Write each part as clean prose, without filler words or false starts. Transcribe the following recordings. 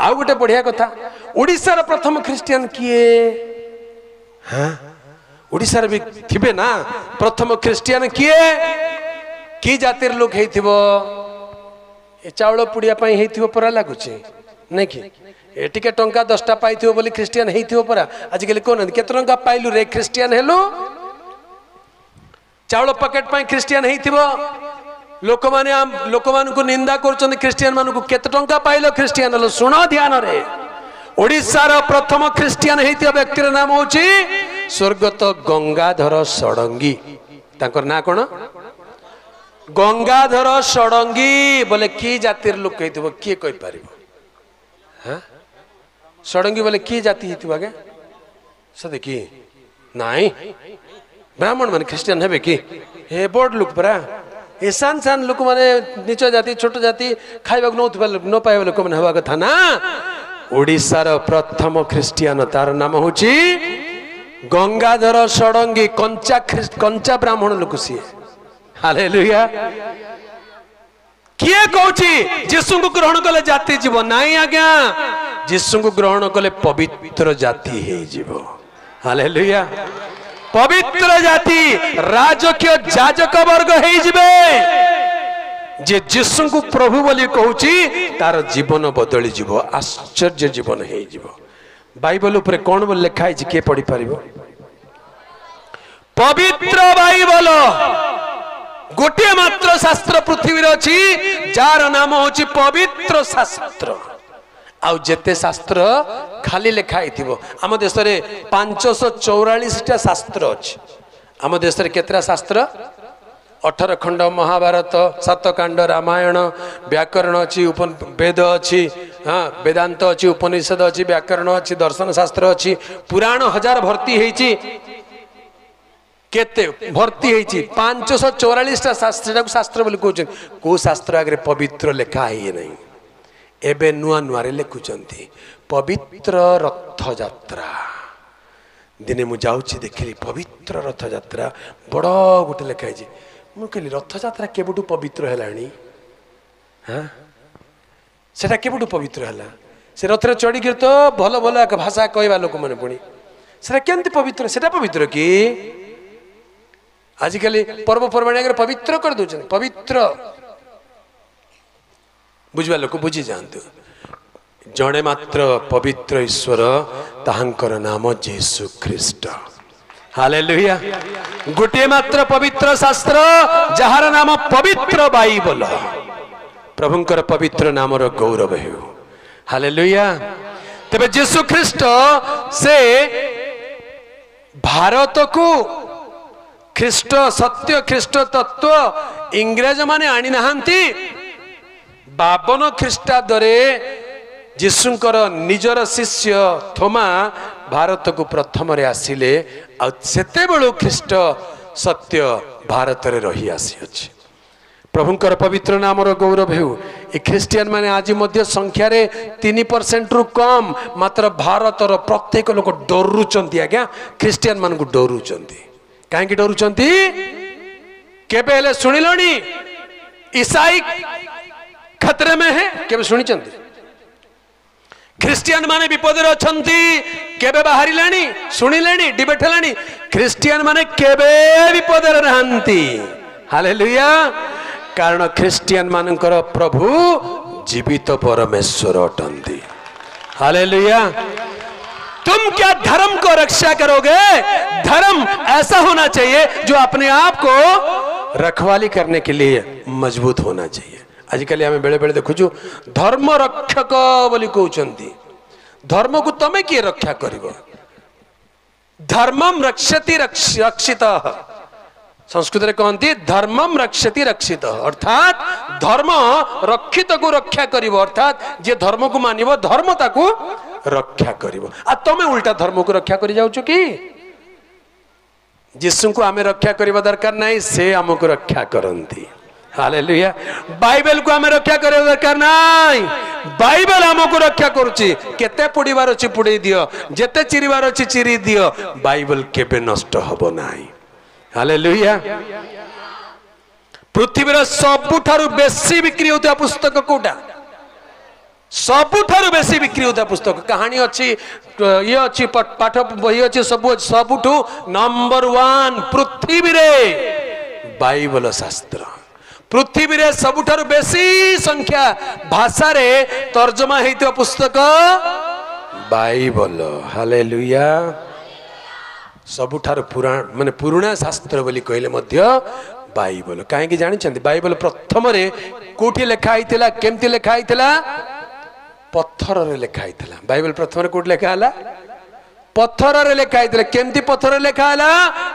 आउ गोटे बढ़िया कथा ओडिशार प्रथम ख्रिस्टियन किए हाँ ओडिशार भी थिबे ना प्रथम ख्रिस्टियन किए कि जातिर लोक हेथिबो ए चाउल पुड़िया पई हेथिबो परा लागुचे नै कि ए टिके टंका 10टा पाइथिबो बोली ख्रिस्टियन हेथिबो परा आज गेले कोन केते टंका पाइलु रे ख्रिस्टियन हेलु चाउल पैकेट पई ख्रिस्टियन हेथिबो लोक मान को निंदा कर ख्रिस्टियन मान को केते टंका पाइलो ख्रिस्टियन हेलो सुन ध्यान रे ओडिशार प्रथम ख्रिस्टियन हेथिबो व्यक्तिर नाम होची स्वर्गत गंगाधर षडंगी तांकर ना कोन गंगाधर षडंगी बोले की जातिर लोक हेथिबो की कहि परिबो हां षडंगी बोले की जाति हेथिबो आगे सदे की नाही ब्राह्मण मान ख्रिस्टियन हेबे की हे बड़ लोक परा ए सान सान लोक माने नीच जाति छोट जाति खाइबा न पाइबा लोक माने हवा कथा ना ओडिशार प्रथम ख्रिस्टियन तार नाम होची गंगाधर षडंगी कंचा ब्राह्मण लोक सी हालेलुया किए कहूची यीशु को ग्रहण कले जाति जीव नाही आज्ञा यीशु को ग्रहण कले पवित्र जाति हे जीव हालेलुया पवित्र जाति राजकीय जाजक वर्ग हे जिबे जे यीशु को प्रभु बोली कहूची तार जीवन बदली जीव आश्चर्य जीवन हे जीव बाइबल ऊपर कोन बोल लिखा है के पढ़ी पारिबो पवित्र बाइबल गोटे मात्र शास्त्र पृथ्वी रे अछि जार नाम होची पवित्र शास्त्र आउ जेते शास्त्र खाली लिखा हिथिबो आम देश रे 544 टा शास्त्र अछि आम देश रे केतरा शास्त्र 18 खंड महाभारत 7 कांड रामायण व्याकरण अछि वेद अछि हाँ वेदांत अछि उपनिषद अछि व्याकरण अछि दर्शन शास्त्र अछि पुराण 1000 भर्ती हेछि केते भर्ती हेछि 544 टा शास्त्र शास्त्र बोली कहउछ को शास्त्र आगे पवित्र लिखा है नहीं एबे नुआ नुआ रे लिखुचंती पवित्र रथ यात्रा दिने मु जाउछि देखली पवित्र रथ यात्रा बड़ गोटे लिखा है मु कहली रथ यात्रा केबुटू पवित्र हेलानी हाँ सेटा केबुटू पवित्र हला से रथ रे चढ़ी गिर तो भलो भलो एक भाषा कहबा लोक माने पुणी सेटा केंति पवित्र सेटा पवित्र की आजिकली पर्व पर्वाणी आगे पवित्र कर दउछन पवित्र बुझवा लोक बुझी जानतु जड़े मात्र पवित्र ईश्वर ताहांकर नाम यीशु ख्रीष्ट हालेलुया गोटे मात्र पवित्र शास्त्र जहार नाम पवित्र बाइबल प्रभुंकर पवित्र नामर गौरव हेउ हालेलुया तबे यीशु ख्रीष्ट से भारत को ख्रीष्ट सत्य ख्रीष्ट तत्व इंग्रज माने आनी नहांती 52 ख्रीष्टाब्दरे यीशुंकर निजर शिष्य थोमा भारत को प्रथम रे आसिले आ सेते बेलु ख्रीष्ट सत्य भारत रे रही आसी अछि प्रभुंकर पवित्र नामर गौरव हेउ ए ख्रिस्टियन माने आज मध्य संख्या रे 3% रु कम मात्र भारत रो प्रत्येक लोक डरुचंती आज्ञा ख्रिस्टियन मान को डरुचंती काहे कि डरुचंती केबे हेले सुनिलणी ईसाई खतरे में है केबे सुनिचंती ख्रिस्टियन माने विपद रे अछंती केबे बाहरी लानी सुनिलेनी डिबेट लानी ख्रिस्टियन माने केबे विपद रे रहंती हालेलुया कारण ख्रिस्टियन मानकर प्रभु जीवित परमेश्वर अटंती हालेलुया तुम क्या धर्म को रक्षा करोगे धर्म ऐसा होना चाहिए जो अपने आप को रखवाली करने के लिए मजबूत होना चाहिए आजिकल आम बेले बेले देखु धर्म रक्षक बोली कहउचंती धर्म को तमे किए रक्षा करिवो धर्मम रक्षति रक्षित संस्कृत रे कहंती धर्मम रक्षति रक्षित अर्थात धर्म रक्षित को रक्षा करिवो अर्थात जे धर्म को मानिवो धर्म ताको रक्षा करिवो आ तमे उल्टा धर्म को रक्षा करि जाउछु की यीशु को आमे रक्षा करिवा दरकार नाही से हमको रक्षा करंती हालेलुया बाइबल को हमें रक्षा करे दरकार नाही बाइबल हमको रक्षा करूची केते पुडीबार अछि पुडी दियो जेते चिरीबार अछि चिरी दियो बाइबल केबे नष्ट हबो नाही हालेलुया पृथ्वी रो सबुठारु बेसी बिक्री होता पुस्तक कोटा सबुठारु बेसी बिक्री होता पुस्तक कहानी अच्छी ये अच्छी पाठ बही अच्छी सबुठू नंबर 1 पृथ्वी रे बाइबल शास्त्र पृथ्वी रे सबुठारु बेसी संख्या भाषा रे तर्जमा हेइतो पुस्तक बाइबल हालेलुया सबुठारु पुराण माने पुराना शास्त्र बोली कहले मध्य बाइबल काहे कि जानि छथि बाइबल प्रथम रे कोठी लेखा आइतिला केमति लेखा आइतिला पत्थर रे लेखा आइतिला बाइबल प्रथम रे कोठी लेखा हला पत्थर रे लेखा आइतिला केमति पत्थर रे लेखा हला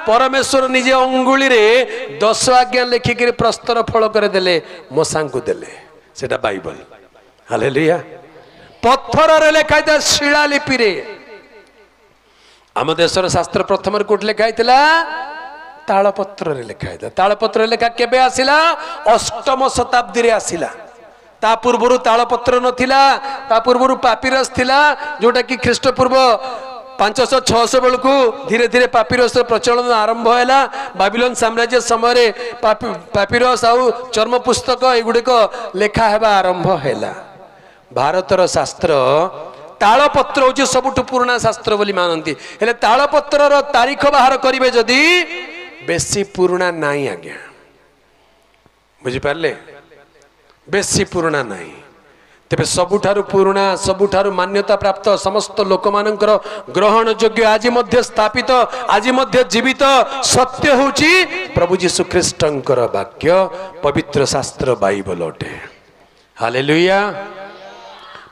परमेश्वर निजे अंगुली रे 10 आज्ञा लेखि के प्रस्तर फल करे देले मोसा को देले सेटा बाइबल हालेलुया पत्थर रे लेखा आइतिला शिलालिपि रे आम देशर शास्त्र प्रथम रे कोठी लेखा आइतिला तालपत्र रे लेखा आइतिला तालपत्र रे लेखा केबे आसिला 8म शताब्दी रे आसिला ता पूर्वरु तालपत्र नथिला ता पूर्वरु पापिरस थिला जोटा कि ख्रीष्टपूर्व 500-600 बेलू धीरे धीरे पापिरस प्रचलन आरंभ है बाबिलोन साम्राज्य समय पापिरस आउ चर्म पुस्तक एगुड़िक लेखा हेबा आरंभ है भारतर शास्त्र तालपत्र हूँ सबुठ पुराना शास्त्र बोली मानती हेले तालपत्र तारीख बाहर करेंगे जदि बेसी पुराना नाई आज्ञा बुझिपारे बेसी पुराना नाई तेरे सबुठारु पुराना सबुठारु मान्यता प्राप्त समस्त लोक मानकर ग्रहण योग्य आज मध्य स्थापित आज मध्य जीवित सत्य होची प्रभु जीशु ख्रीष्टंकर वाक्य पवित्र शास्त्र बाइबल अटे हालेलुया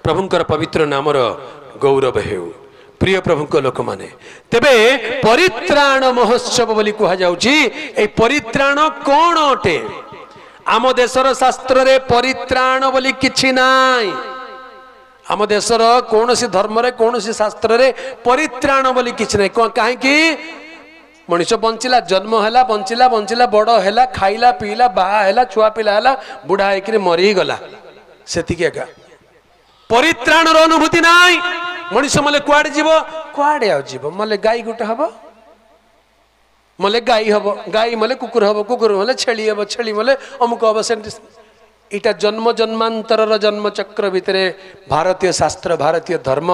प्रभुंकर पवित्र नामर गौरव हेउ प्रिय प्रभुंक लोक माने तेबे परित्राण महोत्सव बोली कहा जाउची ए परित्राण कोन अटे आम देशर शास्त्र रे परित्राण बोली किछि नाई आम देशर कौन सी धर्म रे कौन सी शास्त्र रे परित्राण बोली किछि नाई काहे कि मनुष्य बंचिला जन्म हैला बंचिला बंचिला बड़ हैला खाइला पीला बाहा हैला छुआ पिला हैला बुढ़ा होइकरी मरी गला सेतिके एका परित्राण रो अनुभूति नाई मनुष्य मले कुआडे जीवो कुआडे आ जीवो मले गाई गुटा हबो मले गाई हम गाई मले कुकुर हम कुकुर मले छेली हम छेली मले अमुक हम से इटा जन्म जन्मांतर जन्म चक्र भितर भारतीय शास्त्र भारतीय धर्म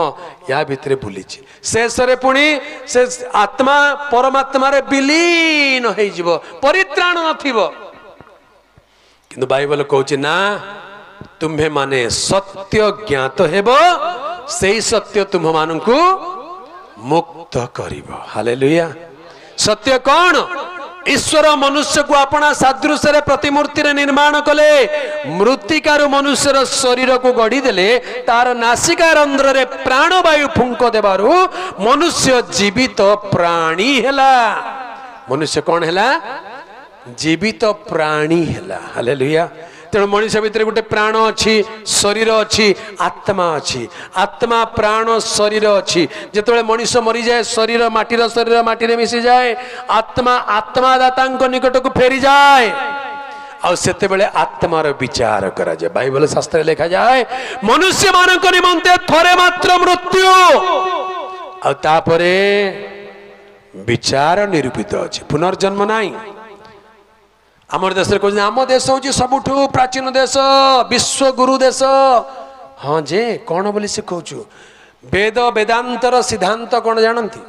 या भितर बुली शेष पुणी से आत्मा परमात्मा रे विलीन हो जीव परित्राण नथिबो किंतु बाइबल कहूँ ना तुम्हें माने सत्य ज्ञात हेबो सेही सत्य तुम मानकु मुक्त करिवो हालेलुया सत्य कौन ईश्वर मनुष्य को अपना सादृश्य रे प्रतिमूर्ति रे निर्माण कले मृत्तिकारु मनुष्यर शरीर को गढ़ी देले तार नासिका रंध्र रे प्राणवायु फुंक देबारु मनुष्य जीवित प्राणी हैला मनुष्य कौन हैला जीवित प्राणी हैला हालेलुया तेणु मनुष्य भितर गोटे प्राण अच्छी शरीर अच्छी आत्मा प्राण शरीर अच्छी जिते मनुष्य मरी जाए शरीर माटीर मिसी जाए आत्मा आत्मादाता निकट को फेरी जाए आते बेले आत्मार विचार करा जाए बाइबल शास्त्र लिखा जाए मनुष्य मान निमंते थरे मात्र मृत्यु आतापरे विचार निरूपित अच्छी पुनर्जन्म नाई आम देश आम देश हूँ सबुठ प्राचीन देश विश्व गुरु देश हाँ जे कौन बोली शिखौचु वेद वेदांतर सिद्धांत कौन जानती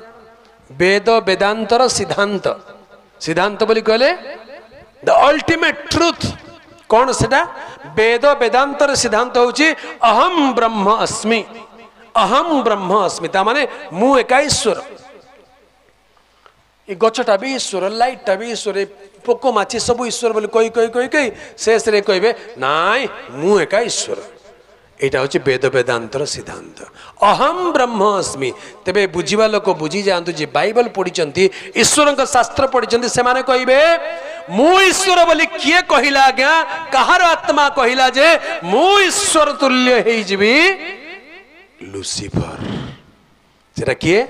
वेद वेदांतर सिद्धांत सिद्धांत बोली कहले द अल्टीमेट ट्रुथ कौन सेटा वेद वेदांतर सिद्धांत होची अहम ब्रह्म अस्मि ता माने मु एका ईश्वर ये गछटा भी ईश्वर लाइटा भी ईश्वर पोको माछी सब ईश्वर बोली कही कही कही कही शेष रे कहबे नाई मु एका ईश्वर एटा होची वेद वेदांतर सिद्धांत अहम ब्रह्म अस्मि तेबे बुझिबा लोक बुझी जांतु जे बाइबल पढ़िचंती ईश्वर का शास्त्र पढ़िचंती से माने कहबे मु ईश्वर बोली किए कहिला आज्ञा कहार आत्मा कहिला जे मु ईश्वर तुल्य हेई जिबी लूसीफर सेटा किए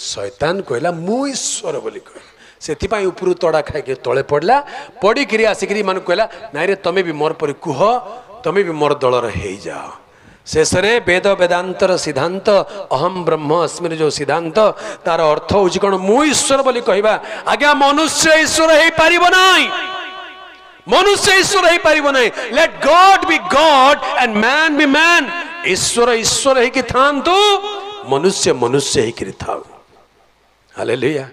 शैतान कहला मु ईश्वर बोली कहला से उपरू तड़ा खाई तले पड़ला पड़ी आसिक मान कहला नाई रे तमें भी मोर पर कुह तमें भी मोर दलर हो जाओ शेष वेद वेदांतर सिद्धांत अहम ब्रह्म अस्मि जो सिद्धांत तार अर्थ हूँ कौन मु ईश्वर बोली कहवा आज्ञा मनुष्य ईश्वर हो पार ना मनुष्य ईश्वर ही पारिबो नहीं let God be God and man be man ईश्वर ईश्वर ही कि थांतु मनुष्य मनुष्य ही कि थाउ हालेलुया।